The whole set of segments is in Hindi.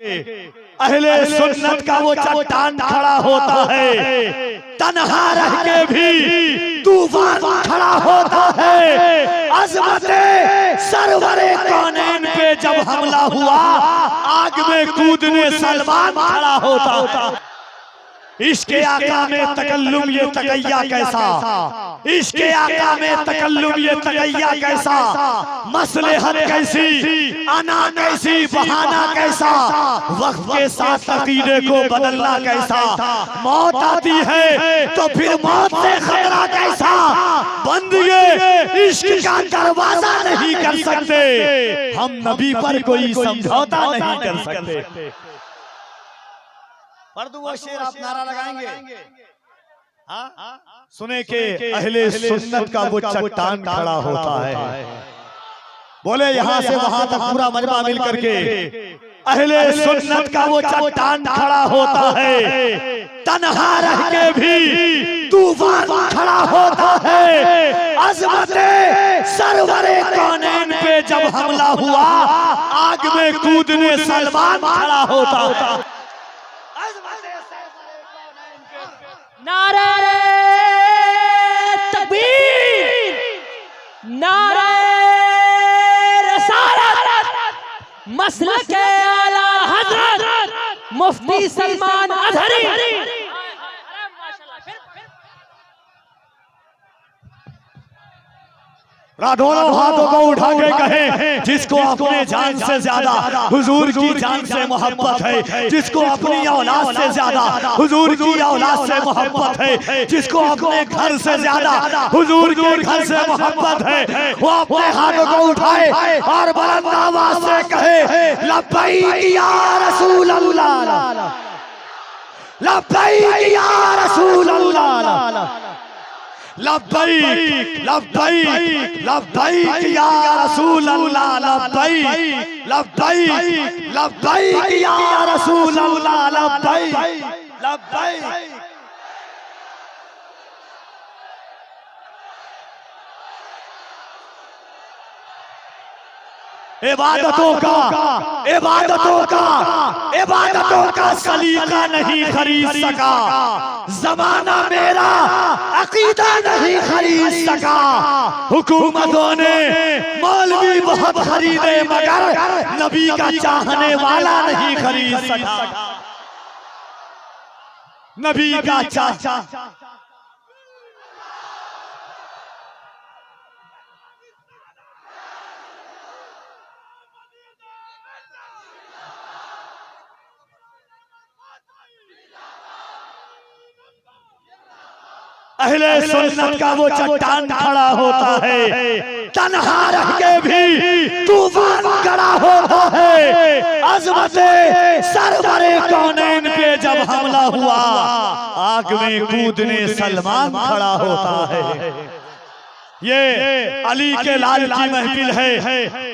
अहले सुन्नत का वो चट्टान खड़ा होता है, तन्हा रह के भी तूफान खड़ा होता है। अज़मते सरवरे कौनैन पे जब हमला हुआ, आग में कूदने सलमान खड़ा होता। इश्के आका में तकल्लुम ये तकैया कैसा, इश्के आका में तकल्लुम ये तकैया कैसा, मसलहत कैसी, अना कैसी, बहाना कैसा, वक्त के साथ अकीदे को बदलना कैसा। मौत आती है तो फिर मौत से खतरा कैसा, बंदे इश्क का दरवाजा नहीं कर सकते, हम नबी पर कोई समझौता नहीं कर सकते। पर्दू वो शेर आप नारा लगाएंगे, हाँ सुने के अहले सुन्नत का वो चट्टान खड़ा होता है। बोले यहाँ से वहां तक पूरा मजमा मिल करके, अहले सुन्नत का वो चट्टान खड़ा होता है, तन्हा रह के भी तूफान खड़ा होता है। अज़मते सरवरे कौनैन पे जब हमला हुआ, आग में कूदने सलमान खड़ा होता। नारे तकबीर, नारे रसालत, मसलक आला हज़रत मुफ्ती सलमान अज़हरी। दोनों हाथों को उठा के कहे, जिसको अपने जान से ज्यादा हुजूर की जान से मोहब्बत है, जिसको अपनी औलाद से ज्यादा हुजूर की औलाद से मोहब्बत है, जिसको अपने घर से ज्यादा हुजूर के घर से मोहब्बत है, वो अपने हाथों को उठाए और बुलंद आवाज से कहे, लब्बैक या रसूल अल्लाह, लब्बैक या रसूल अल्लाह, लब्बैक लब्बैक लब्बैक या रसूल अल्लाह, लब्बैक लब्बैक लब्बैक या रसूल अल्लाह, लब्बैक लब्बैक। इबादतों का सलीका नहीं खरीद सका, जमाना मेरा अकीदा नहीं खरीद सका। हुकूमतों ने मौलवी बहुत खरीदे, मगर नबी का चाहने वाला नहीं खरीद सका। नबी का चाचा अहले सुन्नत का वो चट्टान खड़ा होता है, तन्हा रह के भी तूफान खड़ा होता है। अज़मते सरवरे कौनैन पे जब हमला हुआ, आग में कूदने सलमान खड़ा होता है। ये अली के लाल की महफिल है,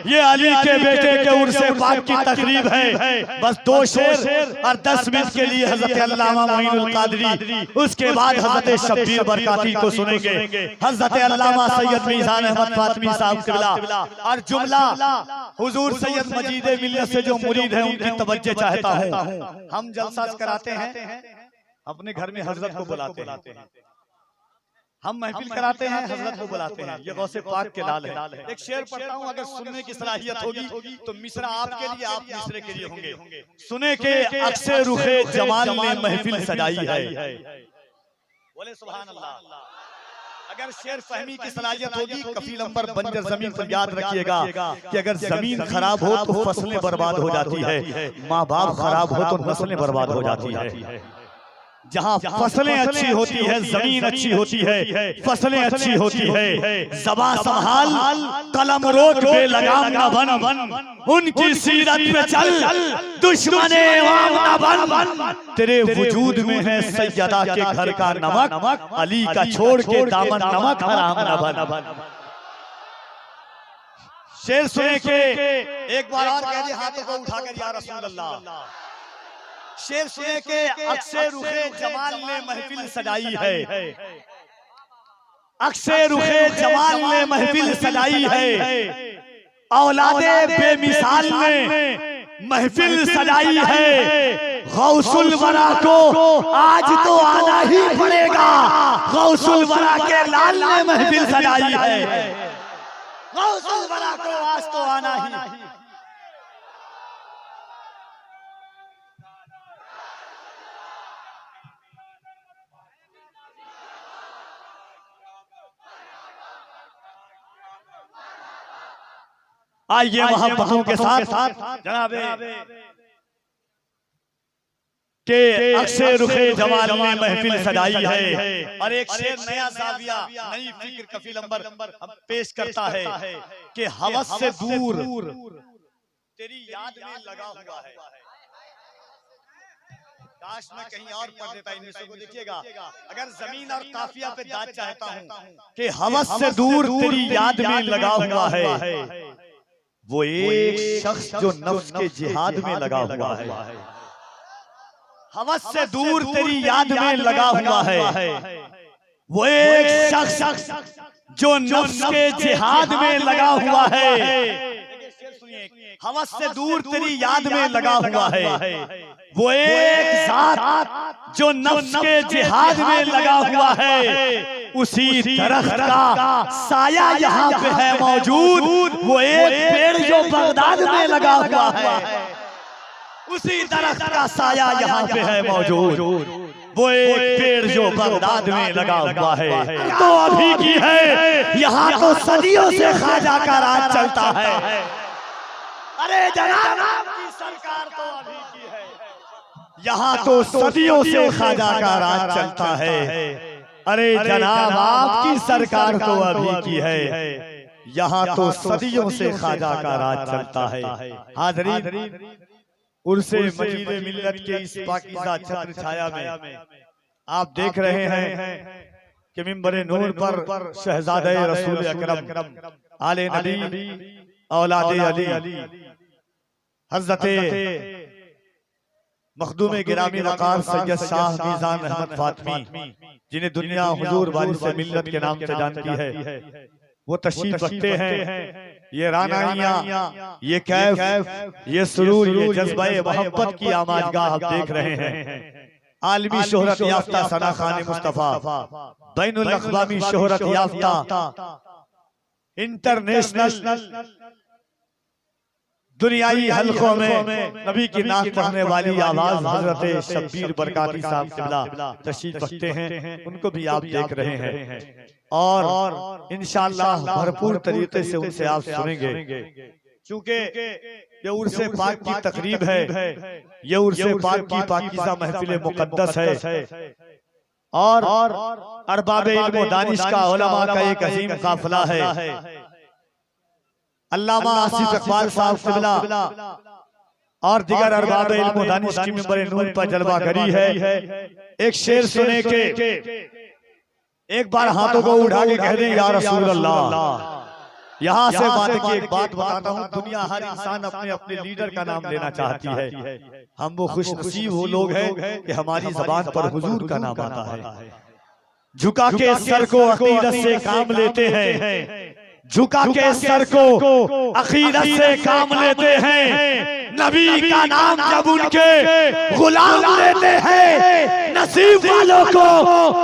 ये अली के बेटे के उर्से पाक की तकरीब है। बस 2 शेर और 10 मिनट के लिए हजरत अल्लामा मोइनुल कादरी, उसके बाद हजरत शब्बीर बरकाती को सुनेंगे, हजरत अल्लामा सैयद मीज़ान अहमद फातमी साहब क़िबला, और जुमला हुजूर सैयद मजीद मिल्लत से जो मुरीद है उनकी तवज्जो चाहता हूँ। हम जलसा कराते हैं, अपने घर में हजरत को बुलाते हैं, हम महफिल कराते हैं, हजरत को बुलाते हैं। ये गौसे पाक के लाल है। एक शेर पढ़ता हूँ, अगर सुनने की सलाहियत होगी तो मिसरा आपके लिए, आप मिसरे के लिए होंगे। सुने के अक्से रुखे जमाल ने महफिल सजाई है। बोले सुभान अल्लाह। अगर शेर फहमी की सलाहियत होगी, कफील अंबर बंजर जमीन पर याद रखिएगा कि अगर जमीन खराब हो तो फसलें बर्बाद हो जाती है, माँ बाप खराब हो तो नस्लें बर्बाद हो जाती है। जहाँ फसलें अच्छी होती है, जमीन अच्छी होती है, फसलें अच्छी होती है, ज़बां संभाल कलम रोक बे लगाम न बन, उनकी सीरत पे चल दुश्मने इमाम न बन। तेरे वजूद में है सैयदा के घर का नमक, अली का छोड़ के दामन नमक हराम न बन। शेर सुने के एक बार और कह दिए, हाथों को उठाकर या रसूल अल्लाह। शेर सुने के अक्से रुखे जमाल ने महफिल सजाई है, अक्से रुखे जमाल ने महफिल सजाई है। औलादे बेमिसाल ने महफिल सजाई है गौसुल वरा को आज तो आना ही पड़ेगा। गौसुल वरा के लाल ने महफिल सजाई है, गौसुल वरा को आज तो आना ही। आइए मोहब्बतों के साथ जनाबे के अक्से रुखे जवाल ने महफिल सजाई है। और एक शेर नया जाविया नई फिक्र कफील अंबर अब पेश करता है कि हवस से दूर तेरी याद में लगा हुआ है। काश मैं कहीं और पढ़ देता इन को, देखिएगा अगर जमीन और काफिया पे दाद चाहता हूँ कि हवस से दूर तेरी याद में लगा हुआ है, वो एक शख्स जो नफ्स के जिहाद में लगा हुआ है। हवस से दूर तेरी याद में लगा हुआ है, वो एक शख्स जो नफ्स के जिहाद में लगा हुआ है। हवस से दूर तेरी याद में लगा हुआ है, वो एक साथ जो नफ्स के जिहाद में लगा हुआ है। उसी दरख्त का साया यहाँ पे है मौजूद, वो एक पेड़ जो बगदाद में लगा हुआ है। उसी दरख्त का साया यहाँ पे है मौजूद, वो एक पेड़ जो बगदाद में लगा हुआ है। तो अभी की है, यहाँ तो सदियों से ख्वाजा का राज चलता है। अरे जनाब की सरकार तो अभी की है, यहाँ तो सदियों से ख्वाजा का राज चलता है। अरे जनाब आपकी सरकार तो अभी की है, यहाँ तो सदियों से ख्वाजा का राज चलता है। हाज़रीन, उर्से मजीद मिल्लत के इस पाकीज़ा छत्र छाया में आप देख रहे हैं कि मिंबर नूर पर शहजादे रसूल अकरम आले नबी औलादे अली हज़रते मखदूम गिरामी वक़ार सैयद शाह मीज़ान अहमद फातमी, जिन्हें दुनिया हुजूर वाली से मिल्लत के नाम से जानती है, वो तशरीफ रखते हैं। ये रानाइयाँ, ये कैफ, ये सुरूर, ये जज्बे मोहब्बत की आमाजगाह आप देख रहे हैं। आलमी शोहरत याफ्ता सना खान मुस्तफा, बैनुल अक़वामी शोहरत याफ्ता, इंटरनेशनल दुनियाई हलकों में नबी की नात पढ़ने वाली आवाज हजरत शब्बीर बरकाती साहब किबला तशरीफ रखते हैं। उनको भी आप देख रहे हैं और इंशाअल्लाह भरपूर तरीके से उनसे आप सुनेंगे, क्योंकि ये उर्से पाक की तकरीब है, ये उर्से पाक की पाकीज़ा महफिल मुक़द्दस है और अरबाब इल्म व दानिश का उलमा का एक अजीम काफिला है। अल्लामा आसिफ इकबाल साहब किबला और दिगर अरबाब इल्म व दानिश की मिंबर नूर पर जलवा करी है। एक शेर सुने के एक बार हाथों को उठा के कह दें या रसूल अल्लाह। यहाँ से बात की एक बात बताता हूँ, दुनिया हर इंसान अपने अपने लीडर का नाम लेना चाहती है। हम वो खुश नसीब वो लोग हैं कि हमारी जबान पर हुजूर का नाम आता है। झुका के सर को अकीदत से काम लेते हैं, झुका के सर को अकीदत से काम लेते हैं। नबी का नाम जब उनके गुलाम लेते हैं, नसीब वालों को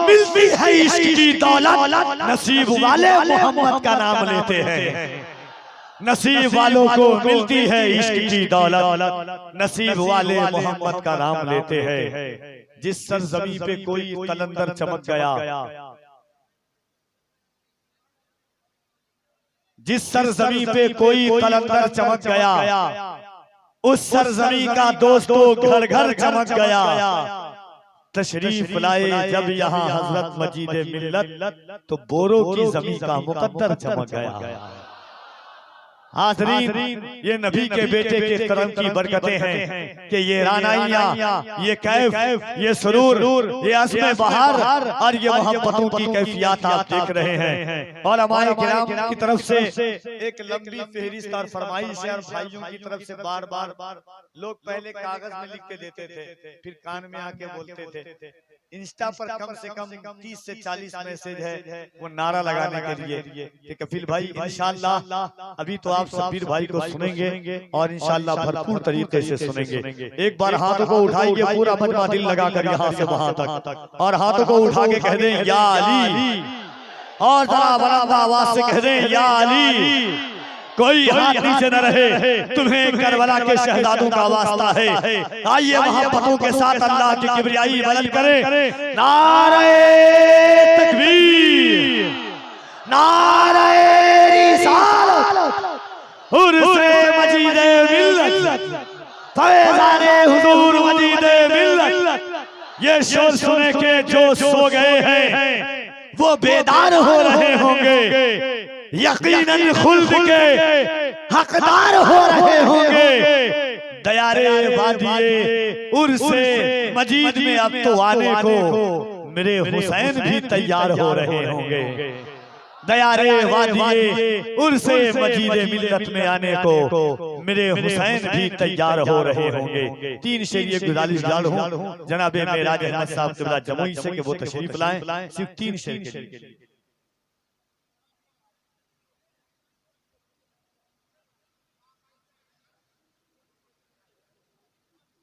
मिलती है इश्क की दौलत। नसीब वाले मोहम्मद का नाम लेते हैं, नसीब वालों को मिलती है इश्क की दौलत। नसीब वाले मोहम्मद का नाम लेते हैं। जिस सरजमी पे कोई कलंदर चमक गया, जिस सरजमी पे कोई कलंदर चमक गया, उस सरजमी का दोस्तों घर घर चमक गया। तशरीफ लाए जब यहाँ हजरत मजीद मिल्लत, तो बोरों की जमी का मुकद्दर चमक गया। हाज़रीन, ये नबी के बेटे के करम की बरकतें हैं कि ये रानाइयाँ, ये कैफ, ये सुरूर, ये अस्मे बहार और ये मोहब्बतों की कैफियत आप देख रहे हैं। और हमारे किराम की तरफ से एक लंबी फहरिस्त और फरमाइश है, और भाइयों की तरफ से बार बार लोग पहले कागज में लिख के देते थे, फिर कान में आके बोलते थे इंस्टा पर कम से कम 30 से 40 मैसेज है वो नारा लगाने के लिए कि कफिल भाई इंशाल्लाह अभी तो आप शब्बीर भाई को सुनेंगे और इंशाल्लाह भरपूर तरीके से सुनेंगे। एक बार हाथों को उठाइए, पूरा मजमा दिल लगाकर यहाँ से वहां तक, और हाथों को उठा के कह दें या अली, और जरा बड़ा आवाज से कह दें या अली। कोई हाथ नीचे न रहे, तुम्हें करबला के शहजादों का वास्ता है। आइए मोहब्बतों के साथ अल्लाह की किबरियाई बुलंद करें। नारे तकबीर, नारे रिसालत, उर्से मजीदे मिल्लत, फैज़ाने हुजूर मजीदे मिल्लत। ये शोर सुने के जो सो गए हैं वो बेदार हो रहे होंगे, यकीनन खुल्द के हकदार हो रहे होंगे। दयारे वादिये उर्से मजीद में अब तो आने को मेरे हुसैन भी तैयार हो रहे होंगे। दयारे वादिये उर्से मजीद मिल्लत में आने को मेरे हुसैन भी तैयार हो रहे होंगे। 3 शेर ये गुजारिश डाल हूँ जनाबे मेराज अहमद साहब क़िबला जमुई से कि वो तशरीफ लाएं, सिर्फ 3 शेर के लिए।